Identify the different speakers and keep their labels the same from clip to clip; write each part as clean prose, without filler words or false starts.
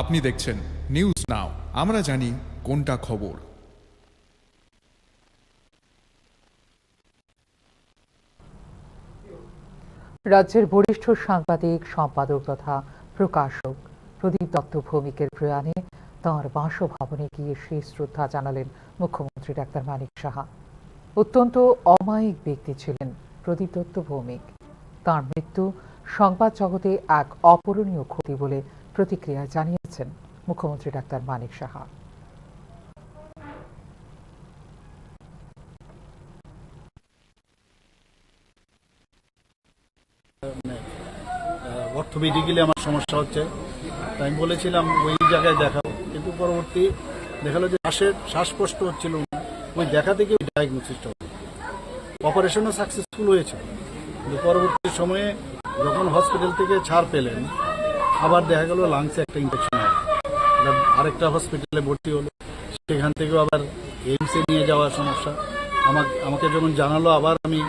Speaker 1: আপনি দেখছেন news now, আমরা জানি কোনটা খবর।
Speaker 2: রাজ্যের বরিষ্ঠ সাংবাদিক, সম্পাদক তথা প্রকাশক প্রদীপ দত্ত ভৌমিকের প্রয়াণে তাঁর বাসভবনে গিয়ে শেষ শ্রদ্ধা জানালেন মুখ্যমন্ত্রী ডাক্তার মানিক সাহা। অত্যন্ত অমায়িক ব্যক্তি ছিলেন প্রদীপ দত্ত ভৌমিক। তাঁর মৃত্যু সংবাদ জগতে এক অপূরণীয় ক্ষতি বলে প্রতিক্রিয়া জানিয়েছেন মুখ্যমন্ত্রী ডাক্তার মানিক সাহা।
Speaker 3: অর্থোপেডিক্যালি আমার সমস্যা হচ্ছে, তাই আমি বলেছিলাম ওই জায়গায় দেখাবো, কিন্তু পরবর্তী দেখালো যে শ্বাসকষ্ট হচ্ছিল, ওই দেখা থেকে ডায়াগনোসিসটা হলো। অপারেশনও সাকসেসফুল হয়েছিল, কিন্তু পরবর্তী সময়ে যখন হসপিটাল থেকে ছাড় পেলেন, আবার দেখা গেল লাংসে একটা ইনফেকশন হয়। আরেকটা হসপিটালে ভর্তি হলো, সেখান থেকেও আবার এইমসে নিয়ে যাওয়ার সমস্যা। আমাকে যখন জানালো, আবার আমি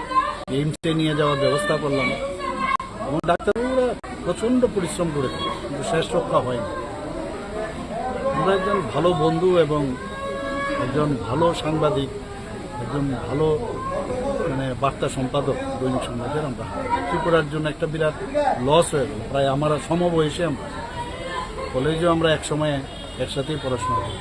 Speaker 3: এইমসে নিয়ে যাওয়ার ব্যবস্থা করলাম, এবং ডাক্তারবাবুরা প্রচণ্ড পরিশ্রম করেছে, কিন্তু শেষ রক্ষা হয়নি। আমরা একজন ভালো বন্ধু এবং একজন ভালো সাংবাদিক, একজন ভালো বার্তা সম্পাদক দৈনিক সংবাদের আমরা ত্রিপুরার জন্য একটা বিরাট লস হয়ে গেল। প্রায় আমার সমবয়সী, আমরা কলেজেও আমরা একসময় একসাথেই পড়াশোনা করি।